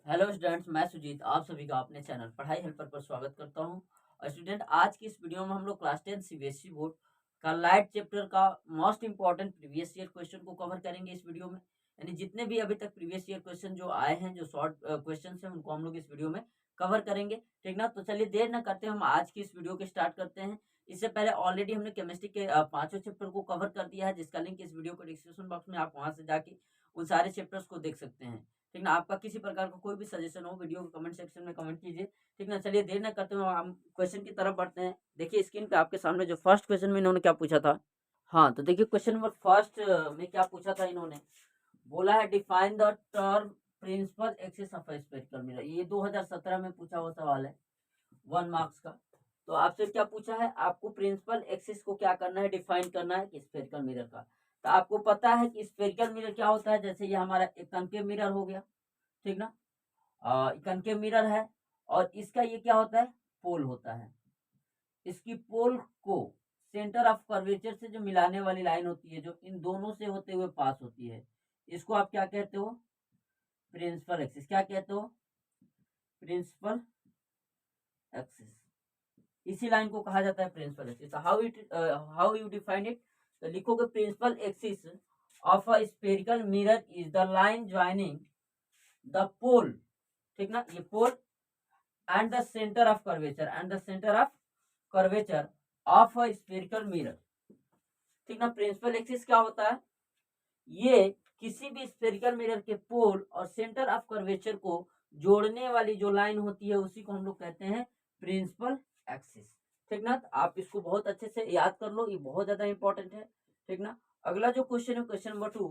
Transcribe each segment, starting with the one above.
Hello students, मैं सुजीत आप सभी का अपने चैनल पढ़ाई हेल्पर पर स्वागत करता हूं। और स्टूडेंट, आज की इस वीडियो में हम लोग क्लास 10 सीबीएसई बोर्ड का लाइट चैप्टर का most important previous year question को कवर करेंगे इस वीडियो में। यानी जितने भी अभी तक प्रीवियस ईयर क्वेश्चन जो आए हैं, जो शॉर्ट क्वेश्चन हैं, उनको हम लोग इस वीडियो में कवर करेंगे। ठीक ना, तो चलिए देर न करते हम आज की इस वीडियो को स्टार्ट करते हैं। इससे पहले ऑलरेडी हमने केमिस्ट्री के पांचों चैप्टर को कवर कर दिया है, जिसका लिंक इस वीडियो को डिस्क्रिप्शन बॉक्स में, आप वहां से जाके उन सारे चैप्टर्स को देख सकते हैं। ठीक ना, आपका किसी प्रकार का कोई भी सजेशन हो, वीडियो को कमेंट सेक्शन में कमेंट कीजिए। ठीक ना, चलिए देर न करते हुए हम क्वेश्चन की तरफ बढ़ते हैं। देखिए स्क्रीन पे आपके सामने जो फर्स्ट क्वेश्चन में इन्होंने क्या पूछा था। हाँ, तो देखिए क्वेश्चन नंबर फर्स्ट में क्या पूछा था इन्होंने। बोला है define the term principal axis of spherical mirror. ये 2017 में पूछा हुआ सवाल है, 1 मार्क्स का। तो आपसे क्या पूछा है, आपको प्रिंसिपल एक्सिस को क्या करना है, डिफाइन करना है कि स्फेरिकल मिरर का। तो आपको पता है कि स्फेरिकल मिरर क्या होता है। जैसे ये हमारा एक कनकेव मिरर हो गया, ठीक ना, कनकेव मिरर है। और इसका ये क्या होता है, पोल होता है। इसकी पोल को सेंटर ऑफ कर्वेचर से जो मिलाने वाली लाइन होती है, जो इन दोनों से होते हुए पास होती है, इसको आप क्या कहते हो, प्रिंसिपल एक्सिस। क्या कहते हो, प्रिंसिपल एक्सिस। इसी लाइन को कहा जाता है principal axis. How you define it. तो लिखोगे principal axis of a spherical mirror is the line joining the pole, ठीक ना, ये पोल and the center of curvature of a spherical mirror। ठीक ना, प्रिंसिपल एक्सिस क्या होता है, ये किसी भी स्फेरिकल मिरर के पोल और सेंटर ऑफ कर्वेचर को जोड़ने वाली जो लाइन होती है, उसी को हम लोग कहते हैं प्रिंसिपल एक्सिस। ठीक ना, तो आप इसको बहुत अच्छे से याद कर लो, ये बहुत ज्यादा इंपॉर्टेंट है। ठीक ना, अगला जो क्वेश्चन है, क्वेश्चन नंबर 2,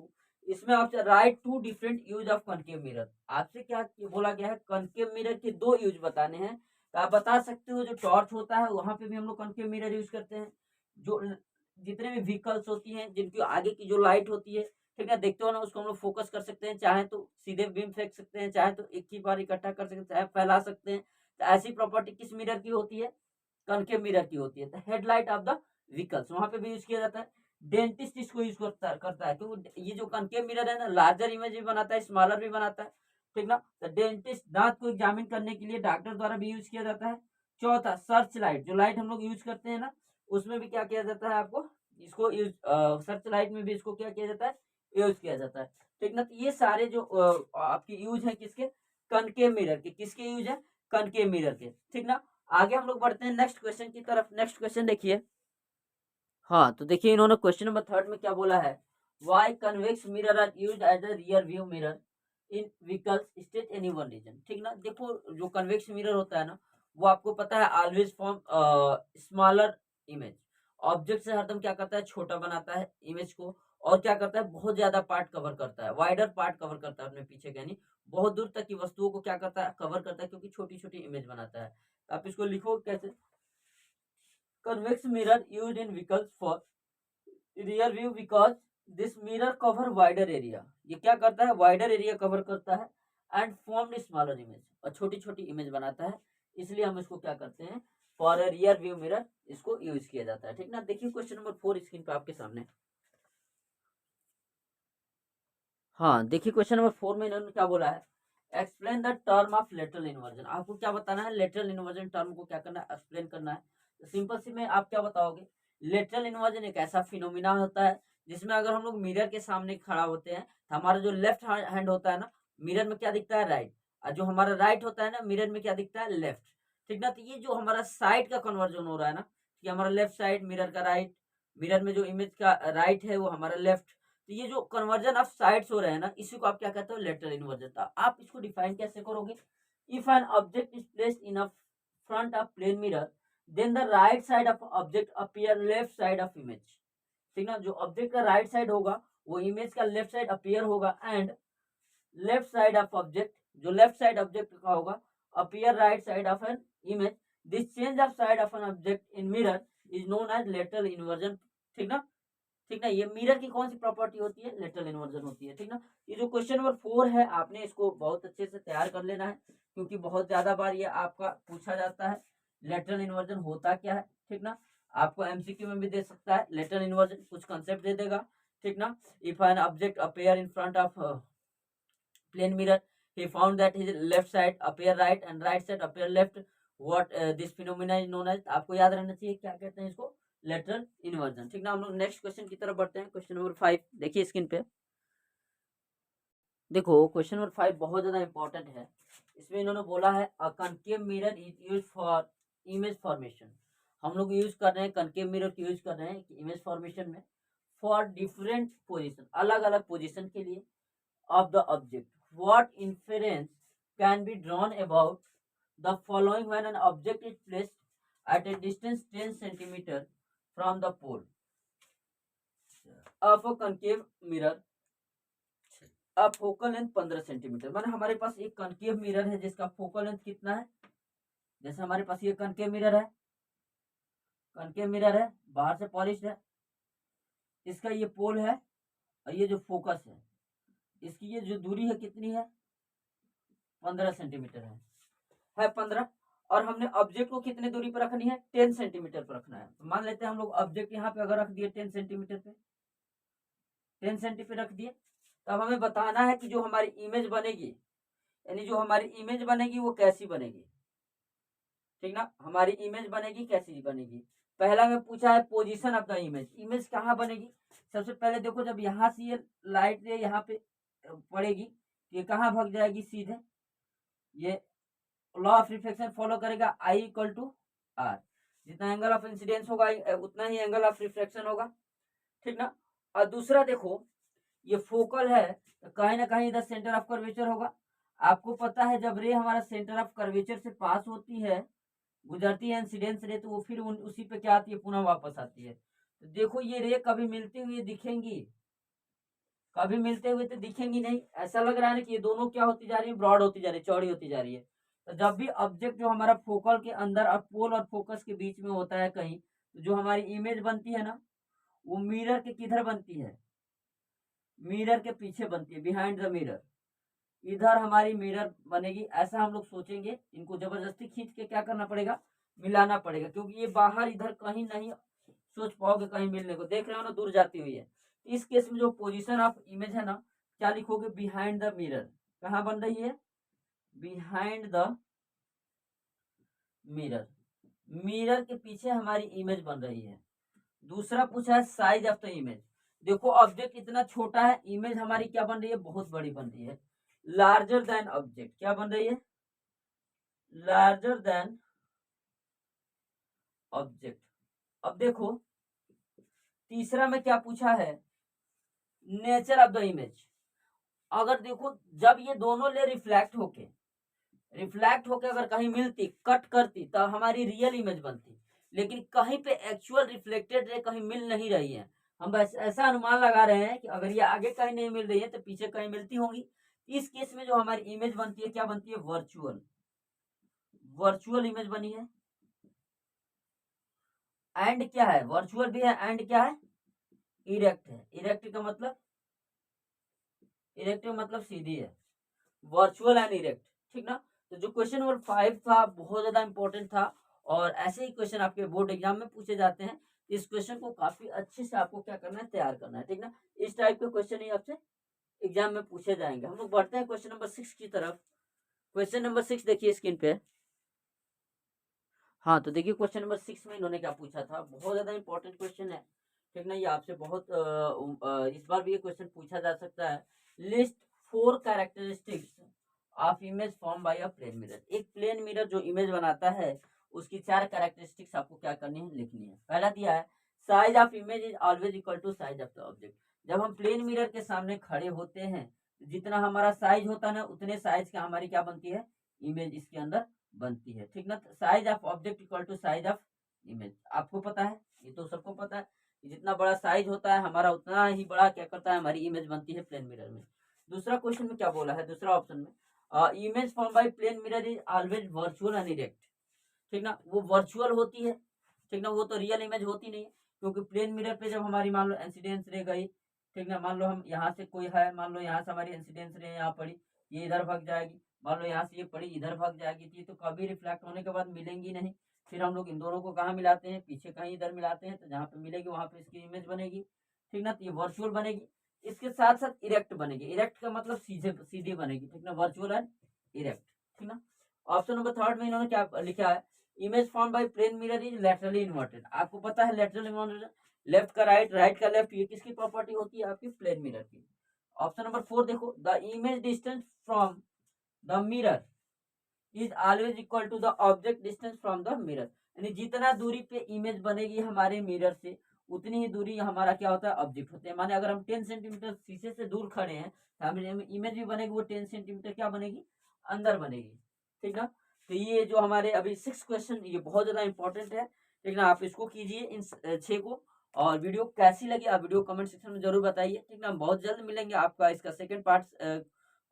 इसमें आपसे right 2 different use of concave mirror. आपसे क्या बोला गया है, कनकेव मिरर के 2 यूज बताने हैं। तो आप बता सकते हो, जो टॉर्च होता है वहां पे भी हम लोग कनकेव मिरर यूज करते हैं। जो जितने भी व्हीकल्स होती हैं, जिनकी आगे की जो लाइट होती है, ठीक है, देखते हो ना, उसको हम लोग फोकस कर सकते हैं। चाहे तो सीधे बीम फेंक सकते हैं, चाहे तो एक ही बार इकट्ठा कर सकते हैं, चाहे फैला सकते हैं। तो ऐसी प्रॉपर्टी किस मिरर की होती है, कनकेव मिरर की होती है। तो हेडलाइट ऑफ द व्हीकल्स वहां पे भी यूज किया जाता है। डेंटिस्ट इसको यूज करता है क्योंकि ये जो कनकेव मिरर है ना, लार्जर इमेज भी बनाता है, स्मॉलर भी बनाता है। ठीक ना, तो डेंटिस्ट दांत को एग्जामिन करने के लिए डॉक्टर द्वारा भी यूज किया जाता है। चौथा, सर्च लाइट, जो लाइट हम लोग यूज करते हैं ना, उसमें भी क्या किया जाता है, आपको इसको यूज, सर्च लाइट में भी इसको क्या किया जाता है, यूज किया जाता है। ठीक ना, तो ये सारे जो आपके यूज है किसके, कनकेव मिरर के। किसके यूज है, कनकेव मिरर के। ठीक ना, आगे हम लोग बढ़ते हैं नेक्स्ट क्वेश्चन की तरफ। नेक्स्ट क्वेश्चन देखिए। हाँ, तो देखिए इन्होंने क्वेश्चन नंबर 3 में क्या बोला है, why convex mirror are used as a rear view mirror in vehicles state any one reason. ठीक ना, देखो जो कन्वेक्स मिरर होता है ना, वो आपको पता है always form smaller image. Object से हरदम क्या करता है, छोटा बनाता है इमेज को। और क्या करता है, बहुत ज्यादा पार्ट कवर करता है, वाइडर पार्ट कवर करता है अपने पीछे का, यानी बहुत दूर तक की वस्तुओं को क्या करता है, कवर करता है, क्योंकि छोटी छोटी इमेज बनाता है। तो आप इसको लिखो कैसे, convex mirror used in vehicles for rear view because this mirror cover wider area। ये क्या करता है, वाइडर एरिया कवर करता है। एंड फॉर्म्ड स्मॉलर इमेज, और छोटी छोटी इमेज बनाता है। इसलिए हम इसको क्या करते हैं, फॉर रियर व्यू मिरर इसको यूज किया जाता है। ठीक ना, देखिए क्वेश्चन नंबर 4 स्क्रीन पे आपके सामने। हाँ, देखिए क्वेश्चन नंबर 4 में इन्होंने क्या बोला है, explain the term of lateral inversion. आपको क्या बताना है, लेटरल इन्वर्जन टर्म को क्या करना है, एक्सप्लेन करना है। तो सिंपल सी में आप क्या बताओगे, लेटरल इन्वर्जन एक ऐसा फिनोमिना होता है जिसमें अगर हम लोग मिरर के सामने खड़ा होते हैं, तो हमारा जो लेफ्ट हैंड होता है ना, मिरर में क्या दिखता है, राइट। और जो हमारा राइट होता है ना, मिरर में क्या दिखता है, लेफ्ट। ठीक ना, तो ये जो हमारा साइड का कन्वर्जन हो रहा है ना, कि हमारा लेफ्ट साइड मिरर का राइट, मिरर में जो इमेज का राइट है वो हमारा लेफ्ट। तो ये जो कन्वर्जन ऑफ साइड्स हो रहे हैं ना, इसी को आप क्या कहते हो, लेटरल इन्वर्जन। आप इसको डिफाइन कैसे करोगे, if an object is placed in a front of plane mirror, then the right side of object appear left side of image. ठीक ना, जो ऑब्जेक्ट का राइट साइड होगा वो इमेज का लेफ्ट साइड अपीयर होगा। And left side of object, जो left side object का होगा, appear right side of an image. This change of side of an object in mirror is known as lateral inversion. ठीक ना, ठीक ना, ये mirror की कौन सी प्रॉपर्टी होती है, लेटरल इन्वर्जन होती है। ठीक ना, ये जो क्वेश्चन नंबर 4 है, आपने इसको बहुत अच्छे से तैयार कर लेना है, क्योंकि बहुत ज्यादा बार ये आपका पूछा जाता है, लेटरल इन्वर्जन होता क्या है। ठीक ना, आपको एमसीक्यू में भी दे सकता है, लेटरल इन्वर्जन कुछ कंसेप्ट दे देगा। ठीक ना, if an object appear in front of plane mirror, he found that his left side appear right and right side appear left. What this phenomena is known as, आपको याद रहना चाहिए क्या कहते हैं इसको, लेटरल इन्वर्जन। ठीक ना, हम लोग नेक्स्ट क्वेश्चन की तरफ बढ़ते हैं। क्वेश्चन नंबर 5 देखिए स्क्रीन पे। देखो क्वेश्चन नंबर 5 बहुत ज्यादा इंपॉर्टेंट है। इसमें इन्होंने बोला है a concave mirror is use for image formation. हम लोग यूज कर रहे हैं कनकेव मिरर की, यूज कर रहे हैं इमेज फॉर्मेशन में फॉर डिफरेंट पोजीशन, अलग अलग पोजीशन के लिए of the object. What inference can be drawn about the following when an object is placed at a distance 10 centimeter from the pole of a concave mirror, a focal length 15 centimetre. माने हमारे पास एक concave mirror है जिसका focal length कितना है, जैसे हमारे पास ये कनकेव मिरर है, कनकेव मिरर है, बाहर से पॉलिश्ड है, इसका ये पोल है और ये जो फोकस है, इसकी ये जो दूरी है कितनी है, 15 सेंटीमीटर है 15। और हमने ऑब्जेक्ट को कितने दूरी पर रखनी है, 10 सेंटीमीटर पर रखना है। तो मान लेते हैं हम लोग ऑब्जेक्ट यहाँ पे अगर रख दिए 10 सेंटीमीटर पे, 10 सेंटीमीटर रख दिए, तो अब हमें बताना है कि जो हमारी इमेज बनेगी, यानी जो हमारी इमेज बनेगी वो कैसी बनेगी। ठीक ना, हमारी इमेज बनेगी कैसी बनेगी। पहला में पूछा है position of the image, image कहाँ बनेगी। सबसे पहले देखो जब यहाँ से ये लाइट रे यहाँ पे पड़ेगी, ये कहाँ भाग जाएगी, सीधे ये लॉ ऑफ रिफ्लेक्शन फॉलो करेगा, आई इक्वल टू आर। जितना एंगल ऑफ इंसिडेंस होगा उतना ही एंगल ऑफ रिफ्लेक्शन होगा। ठीक ना, और दूसरा देखो ये फोकल है तो कहीं ना कहीं इधर सेंटर ऑफ कर्वेचर होगा। आपको पता है जब रे हमारा सेंटर ऑफ कर्वेचर से पास होती है, गुजरती है इंसिडेंस रे, तो वो फिर उसी पे क्या आती है, पुनः वापस आती है। तो देखो ये रे कभी मिलती हुई दिखेंगी, कभी मिलते हुए तो दिखेंगी नहीं। ऐसा लग रहा है कि ये दोनों क्या होती जा रही है, ब्रॉड होती जा रही है, चौड़ी होती जा रही है। तो जब भी ऑब्जेक्ट जो हमारा फोकल के अंदर और पोल और फोकस के बीच में होता है कहीं, तो जो हमारी इमेज बनती है ना, वो मिरर के किधर बनती है, मिरर के पीछे बनती है, बिहाइंड द मिरर। इधर हमारी मिरर बनेगी, ऐसा हम लोग सोचेंगे। इनको जबरदस्ती खींच के क्या करना पड़ेगा, मिलाना पड़ेगा, क्योंकि ये बाहर इधर कहीं नहीं सोच पाओगे कहीं मिलने को, देख रहे हो ना दूर जाती हुई है। इस केस में जो पोजीशन ऑफ इमेज है ना, क्या लिखोगे, बिहाइंड द मिरर। कहाँ बन रही है, बिहाइंड द मिरर, मिरर के पीछे हमारी इमेज बन रही है। दूसरा पूछा है साइज ऑफ द इमेज। देखो ऑब्जेक्ट इतना छोटा है, इमेज हमारी क्या बन रही है, बहुत बड़ी बन रही है, लार्जर देन ऑब्जेक्ट। क्या बन रही है, लार्जर देन ऑब्जेक्ट। अब देखो तीसरा में क्या पूछा है, नेचर ऑफ द इमेज। अगर देखो जब ये दोनों ले रिफ्लेक्ट होके अगर कहीं मिलती, कट करती, तब हमारी रियल इमेज बनती। लेकिन कहीं पे एक्चुअल रिफ्लेक्टेड रे कहीं मिल नहीं रही है। हम बस ऐसा अनुमान लगा रहे हैं कि अगर ये आगे कहीं नहीं मिल रही है तो पीछे कहीं मिलती होंगी। इस केस में जो हमारी इमेज बनती है क्या बनती है, वर्चुअल, वर्चुअल इमेज बनी है। एंड क्या है, वर्चुअल भी है, एंड क्या है, इरेक्ट है। इरेक्ट का मतलब, इरेक्ट का मतलब सीधी है, वर्चुअल एंड इरेक्ट। ठीक ना, तो जो क्वेश्चन नंबर 5 था बहुत ज्यादा इंपॉर्टेंट था, और ऐसे ही क्वेश्चन आपके बोर्ड एग्जाम में पूछे जाते हैं। इस क्वेश्चन को काफी अच्छे से आपको क्या करना है, तैयार करना है। ठीक ना, इस टाइप के क्वेश्चन ही आपसे एग्जाम में पूछे जाएंगे। हम लोग बढ़ते हैं क्वेश्चन नंबर 6 की तरफ। क्वेश्चन नंबर 6 देखिए स्क्रीन पे। हाँ तो देखिए क्वेश्चन नंबर 6 में इन्होंने क्या पूछा था, बहुत ज्यादा इंपॉर्टेंट क्वेश्चन है। ठीक ना, ये आपसे बहुत इस बार भी ये क्वेश्चन पूछा जा सकता है। List 4 characteristics of image form by a plane mirror. एक प्लेन मिरर जो इमेज बनाता है उसकी 4 कैरेक्टरिस्टिक्स आपको क्या करनी है, लिखनी है। पहला दिया है size of image is always equal to size of the object. जब हम प्लेन मिरर के सामने खड़े होते हैं, जितना हमारा साइज होता है ना, उतने साइज का हमारी क्या बनती है, इमेज इसके अंदर बनती है। ठीक ना, size of object equal to size of image. आपको पता है, ये तो सबको पता है, जितना बड़ा साइज होता है हमारा उतना ही बड़ा क्या करता है, हमारी इमेज बनती है प्लेन मिरर में। दूसरा क्वेश्चन में क्या बोला है, दूसरा ऑप्शन में image form by plane mirror is always virtual and erect. ठीक ना, वो वर्चुअल होती है। ठीक ना, वो तो रियल इमेज होती नहीं है, क्योंकि प्लेन मिरर पे जब हमारी मान लो इंसिडेंस रे गई, ठीक ना, मान लो हम यहाँ से कोई है, मान लो यहाँ से हमारी इंसिडेंस रे यहाँ पड़ी, ये इधर भाग जाएगी, मान लो यहाँ से ये पड़ी इधर भाग जाएगी, तो कभी रिफ्लेक्ट होने के बाद मिलेंगी नहीं। फिर हम लोग इन दोनों को कहाँ मिलाते हैं, पीछे कहीं इधर मिलाते हैं, तो जहाँ पे मिलेगी वहां पे इसकी इमेज बनेगी। ठीक ना, तो ये वर्चुअल बनेगी। इसके साथ साथ इरेक्ट बनेगी। इरेक्ट का मतलब सीधे सीधी बनेगी, ठीक ना, वर्चुअल एंड इरेक्ट, ठीक ना। ऑप्शन नंबर थर्ड में इन्होंने क्या लिखा है, image form by plane mirror is laterally inverted. आपको पता है लैटरली इन्वर्टेड, लेफ्ट का राइट, राइट का लेफ्ट, ये किसकी प्रॉपर्टी होती है, आपकी प्लेन मिरर की। ऑप्शन नंबर 4 देखो, the image distance from the mirror is always equal to the object distance from the mirror. यानी जितना दूरी पे इमेज बनेगी हमारे मिरर से, उतनी ही दूरी हमारा क्या होता है, ऑब्जेक्ट होते हैं। माने अगर हम 10 सेंटीमीटर शीशे से दूर खड़े हैं तो हमें इमेज भी बनेगी, वो 10 सेंटीमीटर क्या बनेगी, अंदर बनेगी, ठीक ना। तो ये जो हमारे अभी 6 क्वेश्चन, ये बहुत ज्यादा इंपॉर्टेंट है, ठीक ना। आप इसको कीजिए इन 6 को। और वीडियो कैसी लगी आप वीडियो कमेंट सेक्शन में जरूर बताइए, ठीक ना। हम बहुत जल्द मिलेंगे आपका इसका सेकंड पार्ट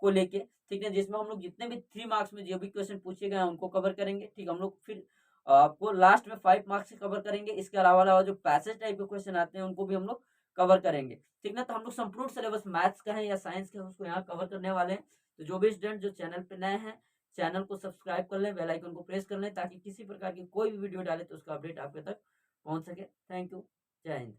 को लेके, ठीक है, जिसमें हम लोग जितने भी 3 मार्क्स में जो भी क्वेश्चन पूछे गए हैं उनको कवर करेंगे, ठीक। हम लोग फिर आपको लास्ट में 5 मार्क्स से कवर करेंगे। इसके अलावा जो पैसेज टाइप के क्वेश्चन आते हैं उनको भी हम लोग कवर करेंगे, ठीक ना। तो हम लोग संपूर्ण सिलेबस मैथ्स का है या साइंस का है उसको यहाँ कवर करने वाले हैं। तो जो भी स्टूडेंट जो चैनल पे नए हैं, चैनल को सब्सक्राइब कर लें, बेल आइकन को प्रेस कर लें, ताकि किसी प्रकार की कोई भी वीडियो डाले तो उसका अपडेट आपके तक पहुंच सके। थैंक यू, जय हिंद।